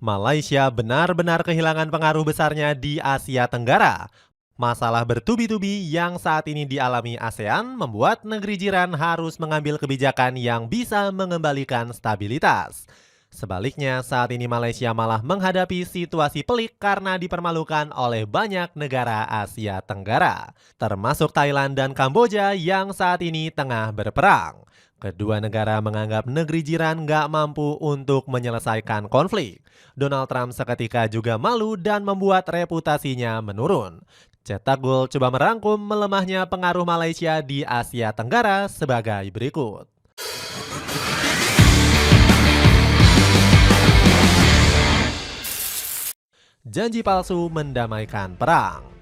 Malaysia benar-benar kehilangan pengaruh besarnya di Asia Tenggara. Masalah bertubi-tubi yang saat ini dialami ASEAN membuat negeri jiran harus mengambil kebijakan yang bisa mengembalikan stabilitas. Sebaliknya, saat ini Malaysia malah menghadapi situasi pelik karena dipermalukan oleh banyak negara Asia Tenggara, termasuk Thailand dan Kamboja yang saat ini tengah berperang. Kedua negara menganggap negeri jiran nggak mampu untuk menyelesaikan konflik. Donald Trump seketika juga malu dan membuat reputasinya menurun. Cetak Gol coba merangkum melemahnya pengaruh Malaysia di Asia Tenggara sebagai berikut. Janji palsu mendamaikan perang.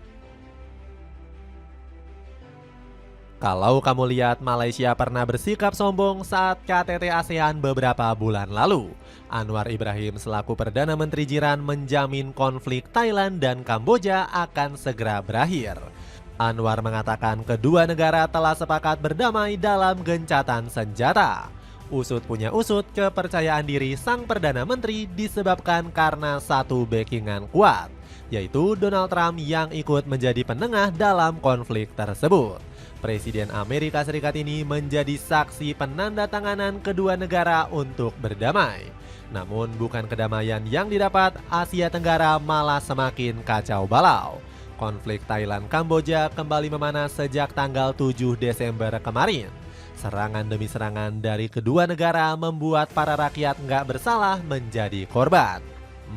Kalau kamu lihat, Malaysia pernah bersikap sombong saat KTT ASEAN beberapa bulan lalu. Anwar Ibrahim selaku Perdana Menteri jiran menjamin konflik Thailand dan Kamboja akan segera berakhir. Anwar mengatakan kedua negara telah sepakat berdamai dalam gencatan senjata. Usut punya usut, kepercayaan diri sang Perdana Menteri disebabkan karena satu backingan kuat, yaitu Donald Trump yang ikut menjadi penengah dalam konflik tersebut. Presiden Amerika Serikat ini menjadi saksi penandatanganan kedua negara untuk berdamai. Namun bukan kedamaian yang didapat, Asia Tenggara malah semakin kacau balau. Konflik Thailand-Kamboja kembali memanas sejak tanggal 7 Desember kemarin. Serangan demi serangan dari kedua negara membuat para rakyat nggak bersalah menjadi korban.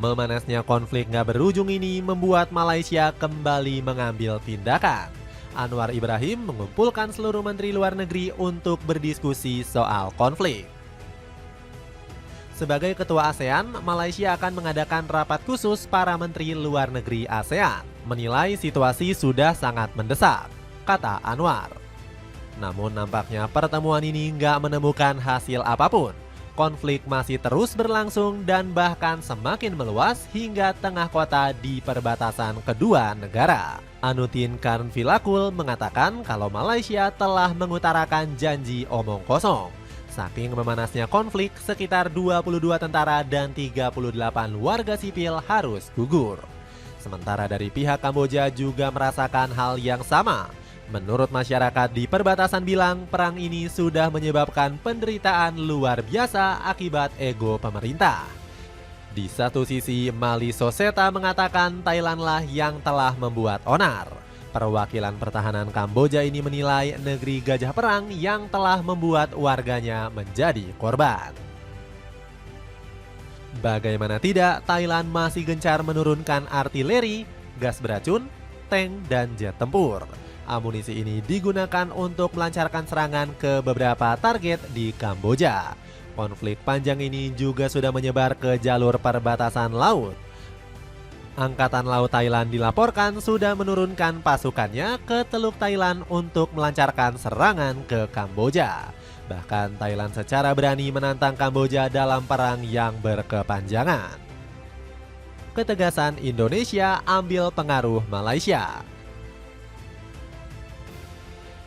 Memanasnya konflik nggak berujung ini membuat Malaysia kembali mengambil tindakan. Anwar Ibrahim mengumpulkan seluruh menteri luar negeri untuk berdiskusi soal konflik. Sebagai ketua ASEAN, Malaysia akan mengadakan rapat khusus para menteri luar negeri ASEAN. Menilai situasi sudah sangat mendesak, kata Anwar. Namun nampaknya pertemuan ini nggak menemukan hasil apapun. Konflik masih terus berlangsung dan bahkan semakin meluas hingga tengah kota di perbatasan kedua negara. Anutin Karnvilakul mengatakan kalau Malaysia telah mengutarakan janji omong kosong. Saking memanasnya konflik, sekitar 22 tentara dan 38 warga sipil harus gugur. Sementara dari pihak Kamboja juga merasakan hal yang sama. Menurut masyarakat di perbatasan bilang, perang ini sudah menyebabkan penderitaan luar biasa akibat ego pemerintah. Di satu sisi, Mali Soseta mengatakan Thailandlah yang telah membuat onar. Perwakilan pertahanan Kamboja ini menilai negeri gajah perang yang telah membuat warganya menjadi korban. Bagaimana tidak, Thailand masih gencar menurunkan artileri, gas beracun, tank, dan jet tempur. Amunisi ini digunakan untuk melancarkan serangan ke beberapa target di Kamboja. Konflik panjang ini juga sudah menyebar ke jalur perbatasan laut. Angkatan Laut Thailand dilaporkan sudah menurunkan pasukannya ke Teluk Thailand untuk melancarkan serangan ke Kamboja. Bahkan Thailand secara berani menantang Kamboja dalam perang yang berkepanjangan. Ketegasan Indonesia ambil pengaruh Malaysia.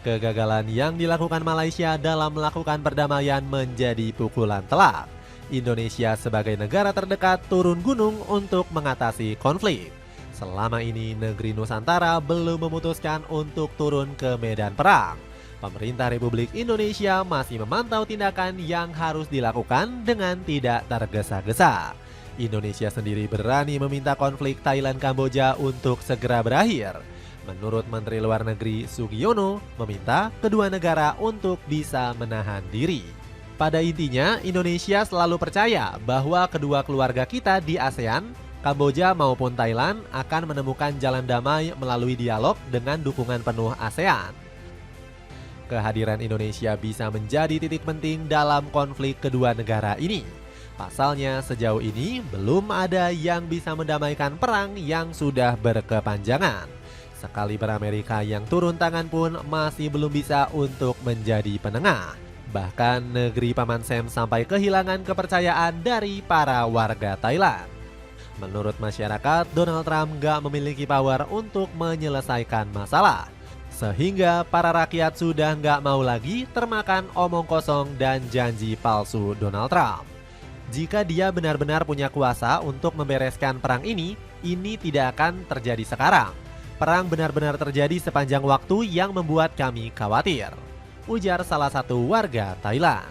Kegagalan yang dilakukan Malaysia dalam melakukan perdamaian menjadi pukulan telak. Indonesia sebagai negara terdekat turun gunung untuk mengatasi konflik. Selama ini negeri Nusantara belum memutuskan untuk turun ke medan perang. Pemerintah Republik Indonesia masih memantau tindakan yang harus dilakukan dengan tidak tergesa-gesa. Indonesia sendiri berani meminta konflik Thailand-Kamboja untuk segera berakhir. Menurut Menteri Luar Negeri Sugiono, meminta kedua negara untuk bisa menahan diri. Pada intinya, Indonesia selalu percaya bahwa kedua keluarga kita di ASEAN, Kamboja maupun Thailand akan menemukan jalan damai melalui dialog dengan dukungan penuh ASEAN. Kehadiran Indonesia bisa menjadi titik penting dalam konflik kedua negara ini. Pasalnya, sejauh ini belum ada yang bisa mendamaikan perang yang sudah berkepanjangan. Sekaliber Amerika yang turun tangan pun masih belum bisa untuk menjadi penengah. Bahkan negeri Paman Sam sampai kehilangan kepercayaan dari para warga Thailand. Menurut masyarakat, Donald Trump gak memiliki power untuk menyelesaikan masalah. Sehingga para rakyat sudah gak mau lagi termakan omong kosong dan janji palsu Donald Trump. Jika dia benar-benar punya kuasa untuk membereskan perang ini tidak akan terjadi sekarang. Perang benar-benar terjadi sepanjang waktu yang membuat kami khawatir, ujar salah satu warga Thailand.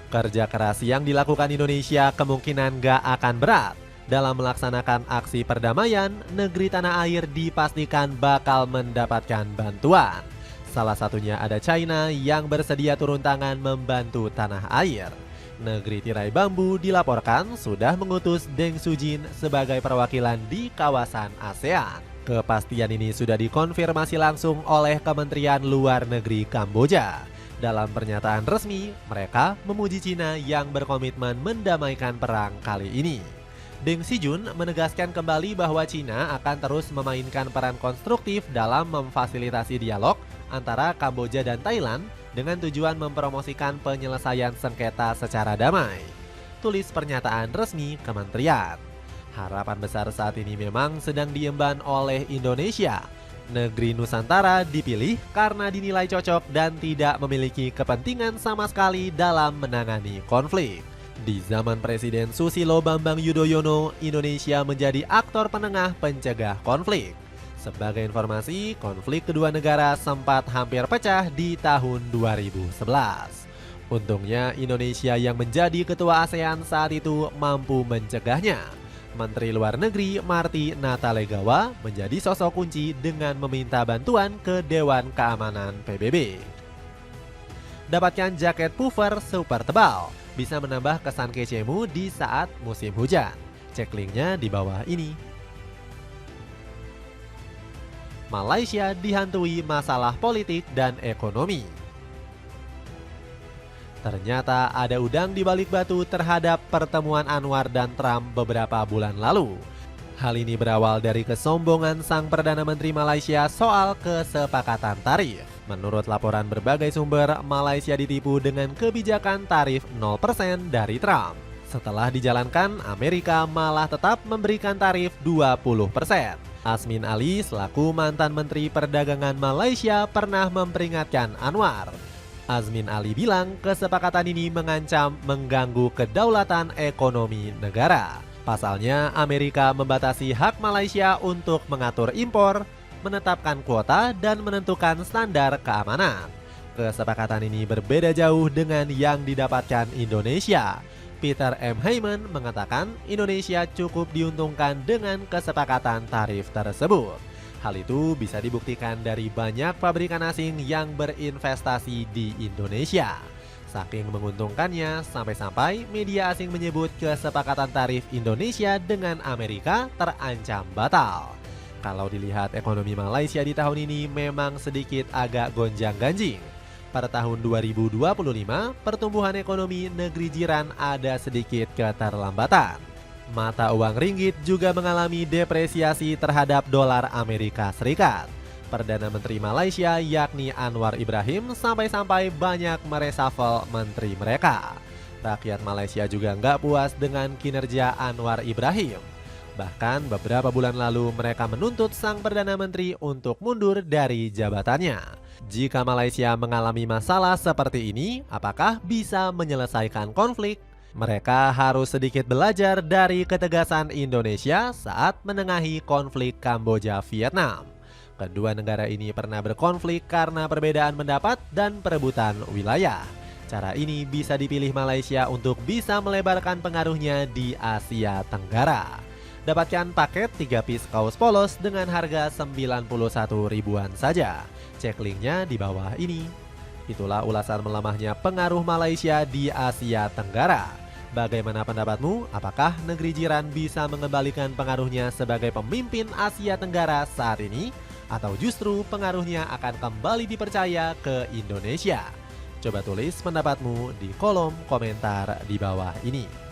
Kerja keras yang dilakukan Indonesia kemungkinan gak akan berat. Dalam melaksanakan aksi perdamaian, negeri tanah air dipastikan bakal mendapatkan bantuan. Salah satunya ada China yang bersedia turun tangan membantu tanah air. Negeri tirai bambu dilaporkan sudah mengutus Deng Sujin sebagai perwakilan di kawasan ASEAN. Kepastian ini sudah dikonfirmasi langsung oleh Kementerian Luar Negeri Kamboja. Dalam pernyataan resmi, mereka memuji Cina yang berkomitmen mendamaikan perang kali ini. Deng Sijun menegaskan kembali bahwa Cina akan terus memainkan peran konstruktif dalam memfasilitasi dialog antara Kamboja dan Thailand dengan tujuan mempromosikan penyelesaian sengketa secara damai. Tulis pernyataan resmi kementerian. Harapan besar saat ini memang sedang diemban oleh Indonesia. Negeri Nusantara dipilih karena dinilai cocok dan tidak memiliki kepentingan sama sekali dalam menangani konflik. Di zaman Presiden Susilo Bambang Yudhoyono, Indonesia menjadi aktor penengah pencegah konflik. Sebagai informasi, konflik kedua negara sempat hampir pecah di tahun 2011. Untungnya Indonesia yang menjadi ketua ASEAN saat itu mampu mencegahnya. Menteri Luar Negeri Marty Natalegawa menjadi sosok kunci dengan meminta bantuan ke Dewan Keamanan PBB. Dapatkan jaket puffer super tebal, bisa menambah kesan kecemu di saat musim hujan. Cek linknya di bawah ini. Malaysia dihantui masalah politik dan ekonomi. Ternyata ada udang di balik batu terhadap pertemuan Anwar dan Trump beberapa bulan lalu. Hal ini berawal dari kesombongan sang Perdana Menteri Malaysia soal kesepakatan tarif. Menurut laporan berbagai sumber, Malaysia ditipu dengan kebijakan tarif 0% dari Trump. Setelah dijalankan, Amerika malah tetap memberikan tarif 20%. Azmin Ali selaku mantan Menteri Perdagangan Malaysia pernah memperingatkan Anwar. Azmin Ali bilang kesepakatan ini mengancam mengganggu kedaulatan ekonomi negara. Pasalnya, Amerika membatasi hak Malaysia untuk mengatur impor, menetapkan kuota, dan menentukan standar keamanan. Kesepakatan ini berbeda jauh dengan yang didapatkan Indonesia. Peter M. Hyman mengatakan Indonesia cukup diuntungkan dengan kesepakatan tarif tersebut. Hal itu bisa dibuktikan dari banyak pabrikan asing yang berinvestasi di Indonesia. Saking menguntungkannya, sampai-sampai media asing menyebut kesepakatan tarif Indonesia dengan Amerika terancam batal. Kalau dilihat ekonomi Malaysia di tahun ini memang sedikit agak gonjang-ganjing. Pada tahun 2025, pertumbuhan ekonomi negeri jiran ada sedikit keterlambatan. Mata uang ringgit juga mengalami depresiasi terhadap dolar Amerika Serikat. Perdana Menteri Malaysia yakni Anwar Ibrahim sampai-sampai banyak meresafel menteri mereka. Rakyat Malaysia juga nggak puas dengan kinerja Anwar Ibrahim. Bahkan beberapa bulan lalu mereka menuntut sang Perdana Menteri untuk mundur dari jabatannya. Jika Malaysia mengalami masalah seperti ini, apakah bisa menyelesaikan konflik? Mereka harus sedikit belajar dari ketegasan Indonesia saat menengahi konflik Kamboja-Vietnam. Kedua negara ini pernah berkonflik karena perbedaan pendapat dan perebutan wilayah. Cara ini bisa dipilih Malaysia untuk bisa melebarkan pengaruhnya di Asia Tenggara. Dapatkan paket 3 piece kaos polos dengan harga 91 ribuan saja. Cek linknya di bawah ini. Itulah ulasan melemahnya pengaruh Malaysia di Asia Tenggara. Bagaimana pendapatmu? Apakah negeri jiran bisa mengembalikan pengaruhnya sebagai pemimpin Asia Tenggara saat ini? Atau justru pengaruhnya akan kembali dipercaya ke Indonesia? Coba tulis pendapatmu di kolom komentar di bawah ini.